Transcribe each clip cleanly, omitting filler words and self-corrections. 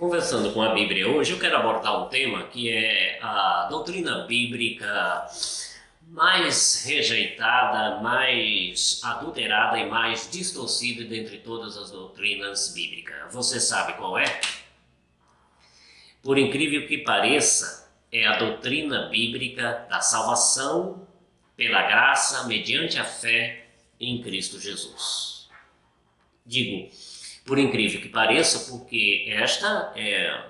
Conversando com a Bíblia hoje, eu quero abordar um tema que é a doutrina bíblica mais rejeitada, mais adulterada e mais distorcida dentre todas as doutrinas bíblicas. Você sabe qual é? Por incrível que pareça, é a doutrina bíblica da salvação pela graça mediante a fé em Cristo Jesus. Digo, por incrível que pareça, porque esta é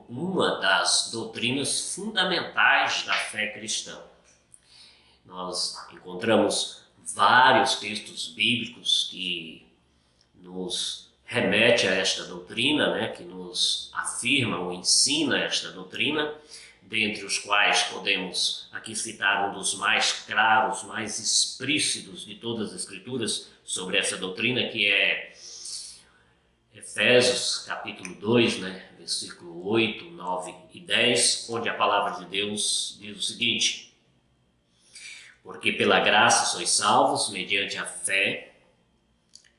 uma das doutrinas fundamentais da fé cristã. Nós encontramos vários textos bíblicos que nos remete a esta doutrina, né, que nos afirma ou ensina esta doutrina, dentre os quais podemos aqui citar um dos mais claros, mais explícitos de todas as escrituras sobre essa doutrina, que é Efésios capítulo 2, né, versículo 8, 9 e 10, onde a palavra de Deus diz o seguinte: porque pela graça sois salvos mediante a fé,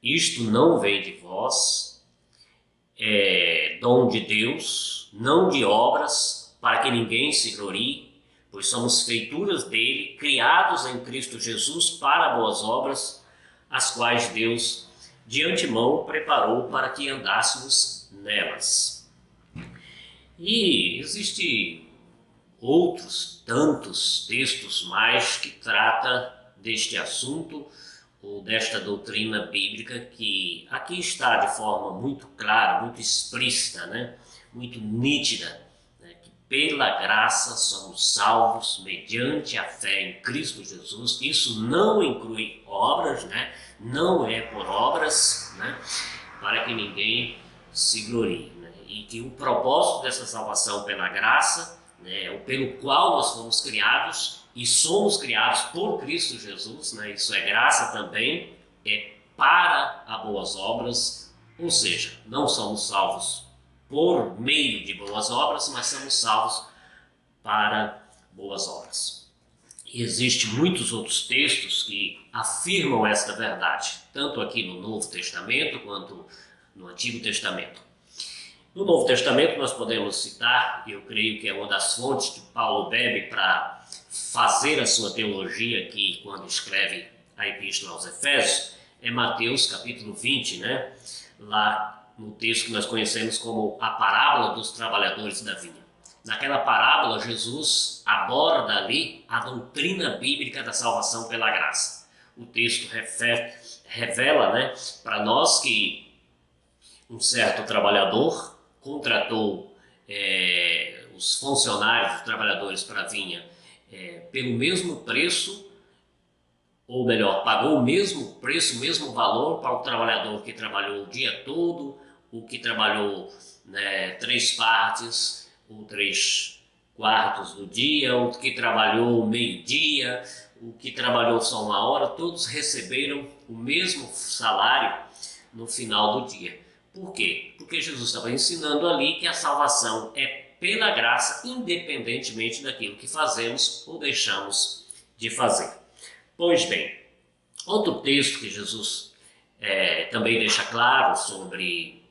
isto não vem de vós, é dom de Deus, não de obras, para que ninguém se glorie, pois somos feituras dele, criados em Cristo Jesus para boas obras, as quais Deus de antemão preparou para que andássemos nelas. E existem outros tantos textos mais que tratam deste assunto ou desta doutrina bíblica que aqui está de forma muito clara, muito explícita, né? Muito nítida, né? Que pela graça somos salvos mediante a fé em Cristo Jesus. Isso não inclui obras, né? Não é por obras, né? Para que ninguém se glorie, né? E que o propósito dessa salvação pela graça, né, o pelo qual nós fomos criados e somos criados por Cristo Jesus, né, isso é graça também, é para as boas obras, ou seja, não somos salvos por meio de boas obras, mas somos salvos para boas obras. E existem muitos outros textos que afirmam esta verdade, tanto aqui no Novo Testamento quanto no Antigo Testamento. No Novo Testamento nós podemos citar, e eu creio que é uma das fontes que Paulo bebe para fazer a sua teologia aqui quando escreve a Epístola aos Efésios, é Mateus capítulo 20, né? Lá no texto que nós conhecemos como a parábola dos trabalhadores da vinha. Naquela parábola, Jesus aborda ali a doutrina bíblica da salvação pela graça. O texto revela, né, para nós que um certo trabalhador contratou os funcionários, os trabalhadores para a vinha pelo mesmo preço, ou melhor, pagou o mesmo preço, o mesmo valor para o trabalhador que trabalhou o dia todo, o que trabalhou, né, 3 partes, ou 3 quartos do dia, o que trabalhou meio-dia, o que trabalhou só 1 hora, todos receberam o mesmo salário no final do dia. Por quê? Porque Jesus estava ensinando ali que a salvação é pela graça, independentemente daquilo que fazemos ou deixamos de fazer. Pois bem, outro texto que Jesus também deixa claro sobre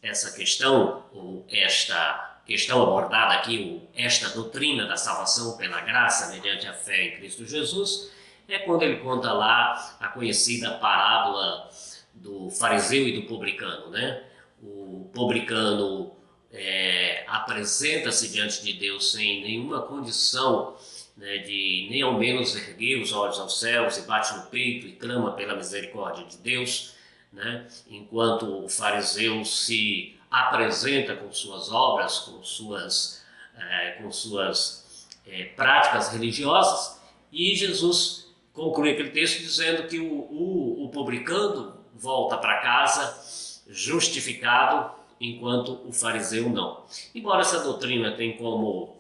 essa questão, ou esta questão abordada aqui, esta doutrina da salvação pela graça mediante a fé em Cristo Jesus, é quando ele conta lá a conhecida parábola do fariseu e do publicano, né? O publicano apresenta-se diante de Deus sem nenhuma condição, né, de nem ao menos erguer os olhos aos céus e bate no peito e clama pela misericórdia de Deus, né? Enquanto o fariseu se apresenta com suas obras, com suas práticas religiosas, e Jesus conclui aquele texto dizendo que o publicano volta para casa justificado, enquanto o fariseu não. Embora essa doutrina tenha como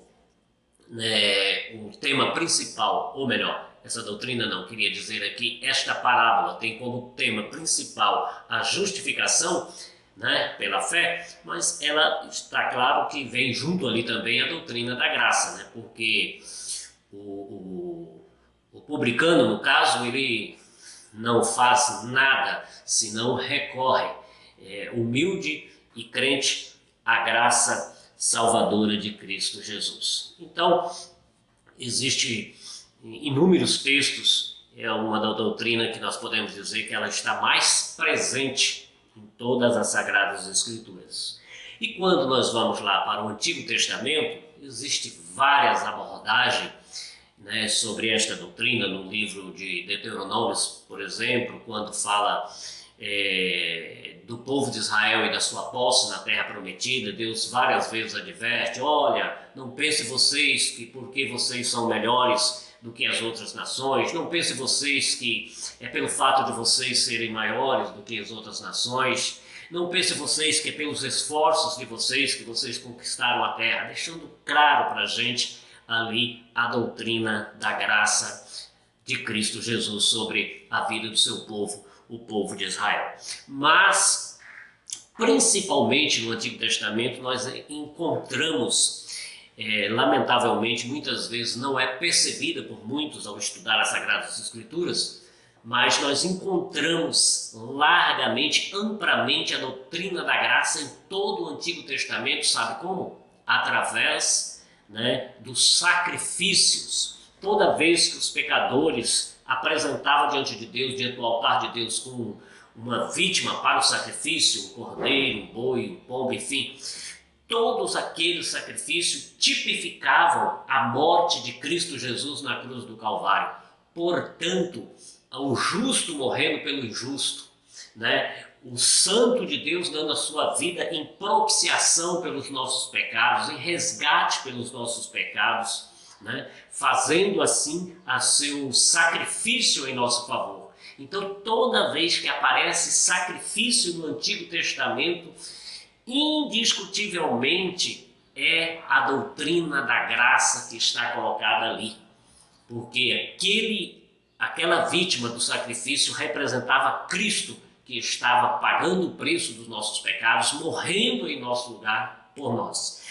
um tema principal, ou melhor, essa doutrina não, queria dizer aqui, esta parábola tem como tema principal a justificação, né, pela fé, mas ela está claro que vem junto ali também a doutrina da graça, né, porque o publicano, no caso, ele não faz nada, senão recorre humilde e crente a graça salvadora de Cristo Jesus. Então, existe inúmeros textos, é uma da doutrina que nós podemos dizer que ela está mais presente em todas as Sagradas Escrituras. E quando nós vamos lá para o Antigo Testamento, existem várias abordagens, né, sobre esta doutrina. No livro de Deuteronômios, por exemplo, quando fala do povo de Israel e da sua posse na terra prometida, Deus várias vezes adverte: olha, não pense vocês que porque vocês são melhores do que as outras nações, não pense vocês que é pelo fato de vocês serem maiores do que as outras nações, não pense vocês que é pelos esforços de vocês que vocês conquistaram a terra, deixando claro para a gente ali a doutrina da graça de Cristo Jesus sobre a vida do seu povo, o povo de Israel. Mas, principalmente no Antigo Testamento, nós encontramos, lamentavelmente, muitas vezes não é percebida por muitos ao estudar as Sagradas Escrituras, mas nós encontramos largamente, amplamente a doutrina da graça em todo o Antigo Testamento. Sabe como? Através, né, dos sacrifícios. Toda vez que os pecadores apresentavam diante de Deus, diante do altar de Deus, com uma vítima para o sacrifício, um cordeiro, um boi, um pombo, enfim, todos aqueles sacrifícios tipificavam a morte de Cristo Jesus na cruz do Calvário. Portanto, o justo morrendo pelo injusto, né? O santo de Deus dando a sua vida em propiciação pelos nossos pecados, em resgate pelos nossos pecados, né? Fazendo assim a seu sacrifício em nosso favor. Então, toda vez que aparece sacrifício no Antigo Testamento, indiscutivelmente é a doutrina da graça que está colocada ali, porque aquela vítima do sacrifício representava Cristo, que estava pagando o preço dos nossos pecados, morrendo em nosso lugar por nós.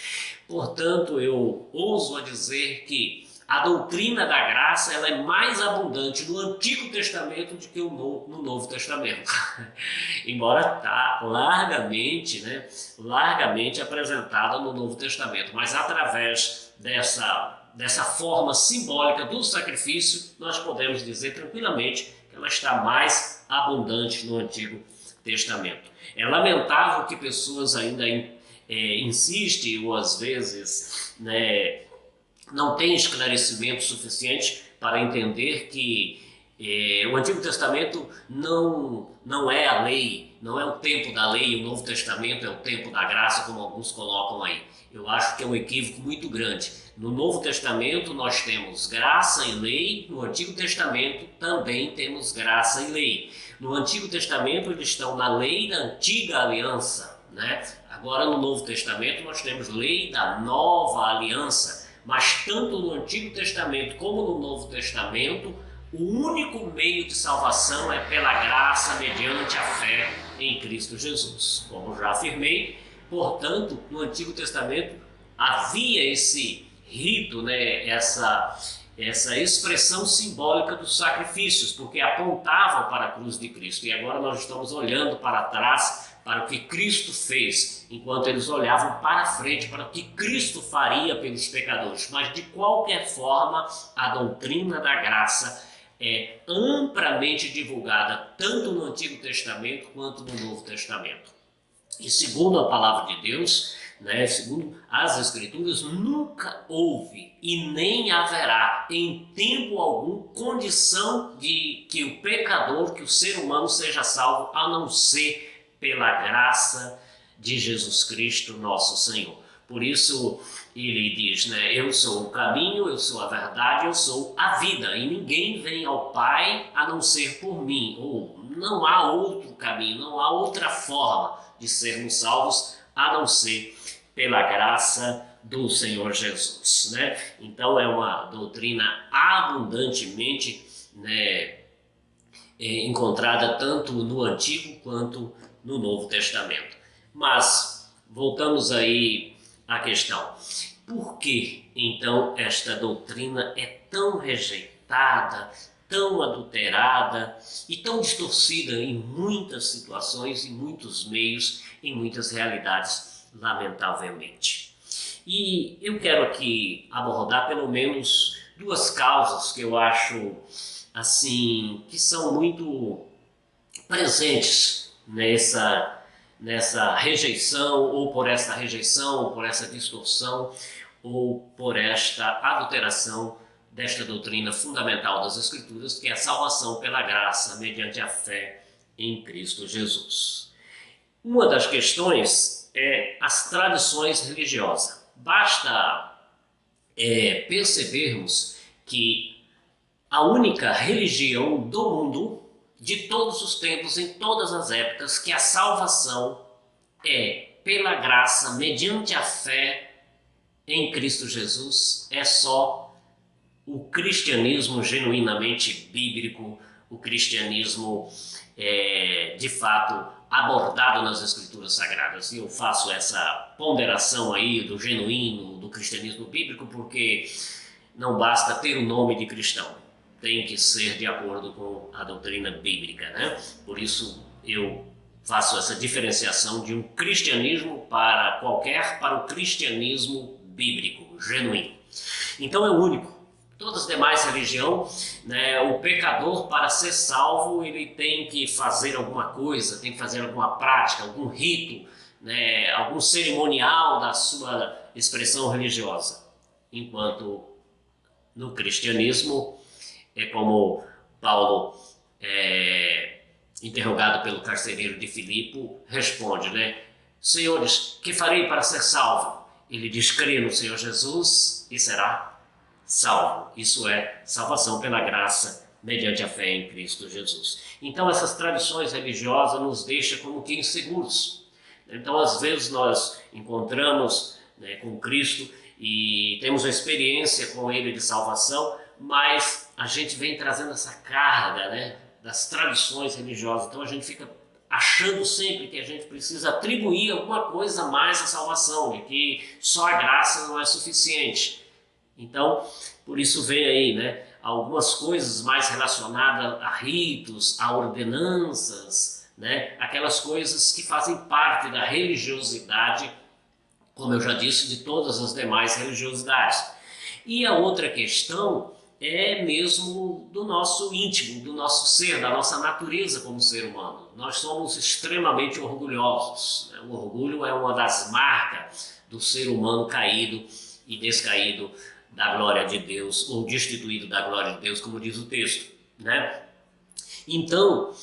Portanto, eu ouso a dizer que a doutrina da graça ela é mais abundante no Antigo Testamento do que no Novo Testamento. Embora está largamente apresentada no Novo Testamento, mas através dessa forma simbólica do sacrifício, nós podemos dizer tranquilamente que ela está mais abundante no Antigo Testamento. É lamentável que pessoas ainda insistem ou às vezes, né, não têm esclarecimento suficiente para entender que o Antigo Testamento não é a lei, não é o tempo da lei, o Novo Testamento é o tempo da graça, como alguns colocam aí. Eu acho que é um equívoco muito grande. No Novo Testamento nós temos graça e lei, no Antigo Testamento também temos graça e lei. No Antigo Testamento eles estão na lei da antiga aliança, né? Agora no Novo Testamento nós temos lei da nova aliança, mas tanto no Antigo Testamento como no Novo Testamento, o único meio de salvação é pela graça mediante a fé em Cristo Jesus. Como já afirmei, portanto, no Antigo Testamento havia esse rito, né, essa expressão simbólica dos sacrifícios, porque apontavam para a cruz de Cristo. E agora nós estamos olhando para trás, para o que Cristo fez, enquanto eles olhavam para frente, para o que Cristo faria pelos pecadores. Mas, de qualquer forma, a doutrina da graça é amplamente divulgada, tanto no Antigo Testamento quanto no Novo Testamento. E segundo a palavra de Deus, né, segundo as Escrituras, nunca houve e nem haverá em tempo algum condição de que o pecador, que o ser humano seja salvo, a não ser pela graça de Jesus Cristo, nosso Senhor. Por isso ele diz, né, eu sou o caminho, eu sou a verdade, eu sou a vida, e ninguém vem ao Pai a não ser por mim. Ou não há outro caminho, não há outra forma de sermos salvos a não ser pela graça do Senhor Jesus, né? Então é uma doutrina abundantemente, né, encontrada tanto no Antigo quanto no Novo Testamento. Mas voltamos aí à questão. Por que então esta doutrina é tão rejeitada, tão adulterada e tão distorcida em muitas situações, em muitos meios, em muitas realidades? lamentavelmente. E eu quero aqui abordar pelo menos duas causas que eu acho assim que são muito presentes nessa rejeição, ou por esta rejeição, ou por essa distorção, ou por esta adulteração desta doutrina fundamental das Escrituras, que é a salvação pela graça mediante a fé em Cristo Jesus. Uma das questões é as tradições religiosas. Basta percebermos que a única religião do mundo, de todos os tempos, em todas as épocas, que a salvação é pela graça mediante a fé em Cristo Jesus, é só o cristianismo genuinamente bíblico, o cristianismo de fato abordado nas Escrituras Sagradas. E eu faço essa ponderação aí do genuíno, do cristianismo bíblico, porque não basta ter o nome de cristão, tem que ser de acordo com a doutrina bíblica, né? Por isso eu faço essa diferenciação de um cristianismo para o cristianismo bíblico, genuíno. Então é único. Todas as demais religiões, né, o pecador, para ser salvo, ele tem que fazer alguma coisa, tem que fazer alguma prática, algum rito, né, algum cerimonial da sua expressão religiosa. Enquanto no cristianismo, é como Paulo, interrogado pelo carcereiro de Filipe, responde, né? Senhores, que farei para ser salvo? Ele diz, crê no Senhor Jesus e será salvo. Isso é salvação pela graça mediante a fé em Cristo Jesus. Então essas tradições religiosas nos deixam como que inseguros. Então às vezes nós encontramos, né, com Cristo e temos uma experiência com Ele de salvação, mas a gente vem trazendo essa carga, né, das tradições religiosas. Então a gente fica achando sempre que a gente precisa atribuir alguma coisa a mais à salvação, de que só a graça não é suficiente. Então, por isso vem aí, né, algumas coisas mais relacionadas a ritos, a ordenanças, né, aquelas coisas que fazem parte da religiosidade, como eu já disse, de todas as demais religiosidades. E a outra questão é mesmo do nosso íntimo, do nosso ser, da nossa natureza como ser humano. Nós somos extremamente orgulhosos, né? O orgulho é uma das marcas do ser humano caído e descaído da glória de Deus, ou destituído da glória de Deus, como diz o texto, né? Então,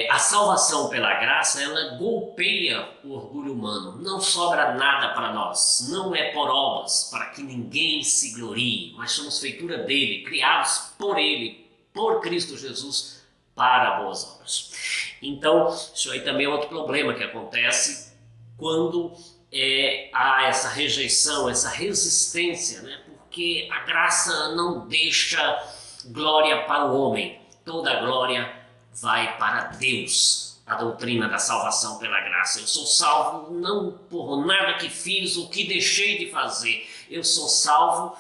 a salvação pela graça, ela golpeia o orgulho humano. Não sobra nada para nós, não é por obras, para que ninguém se glorie, mas somos feitura dele, criados por ele, por Cristo Jesus, para boas obras. Então, isso aí também é outro problema que acontece quando há essa rejeição, essa resistência, né? Porque a graça não deixa glória para o homem, toda a glória vai para Deus. A doutrina da salvação pela graça. Eu sou salvo não por nada que fiz ou que deixei de fazer. Eu sou salvo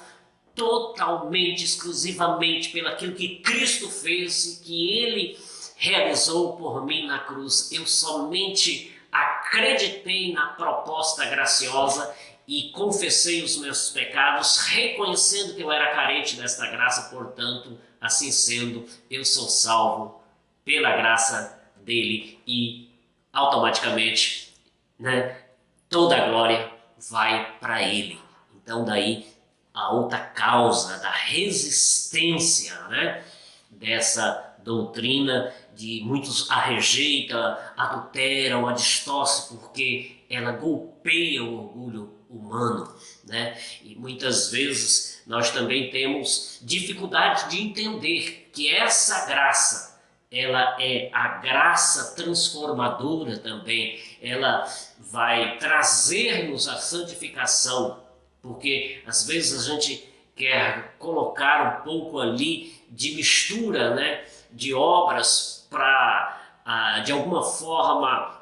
totalmente, exclusivamente pelo aquilo que Cristo fez e que Ele realizou por mim na cruz. Eu somente acreditei na proposta graciosa e confessei os meus pecados, reconhecendo que eu era carente desta graça, portanto, assim sendo, eu sou salvo pela graça dele e automaticamente, né, toda a glória vai para ele. Então daí a outra causa da resistência, né, dessa doutrina de muitos a rejeita, adulteram, a distorce, porque ela golpeia o orgulho humano, né? E muitas vezes nós também temos dificuldade de entender que essa graça, ela é a graça transformadora também, ela vai trazer-nos a santificação, porque às vezes a gente quer colocar um pouco ali de mistura, né, de obras para, de alguma forma,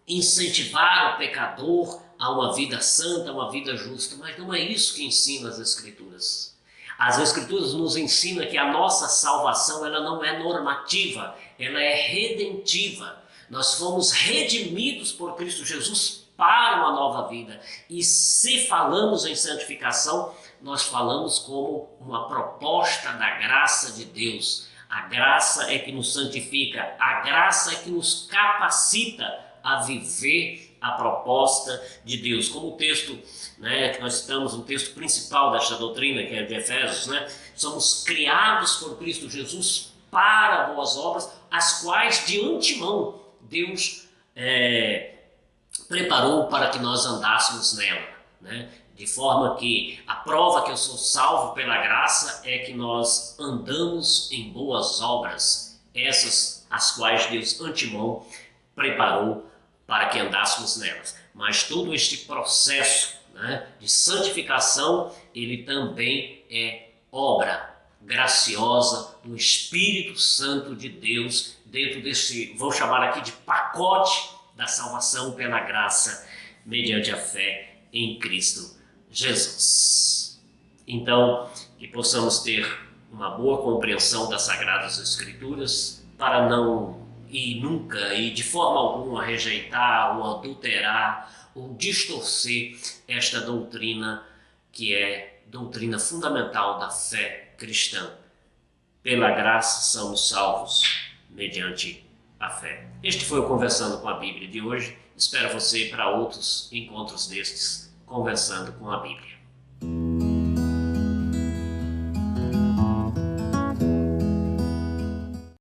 incentivar o pecador a uma vida santa, a uma vida justa, mas não é isso que ensina as Escrituras. As Escrituras nos ensinam que a nossa salvação, ela não é normativa, ela é redentiva. Nós fomos redimidos por Cristo Jesus para uma nova vida. E se falamos em santificação, nós falamos como uma proposta da graça de Deus. A graça é que nos santifica, a graça é que nos capacita a viver a proposta de Deus. Como o texto, que nós citamos, o texto principal desta doutrina, que é de Efésios, somos criados por Cristo Jesus para boas obras, as quais de antemão Deus preparou para que nós andássemos nela. De forma que a prova que eu sou salvo pela graça é que nós andamos em boas obras, essas as quais Deus antemão preparou para que andássemos nelas. Mas todo este processo de santificação, ele também é obra graciosa do Espírito Santo de Deus, dentro desse, vou chamar aqui de pacote da salvação pela graça, mediante a fé em Cristo Jesus. Então, que possamos ter uma boa compreensão das Sagradas Escrituras, para não nunca e de forma alguma rejeitar ou adulterar ou distorcer esta doutrina, que é doutrina fundamental da fé cristã. Pela graça somos salvos mediante a fé. Este foi o Conversando com a Bíblia de hoje. Espero você para outros encontros destes, Conversando com a Bíblia.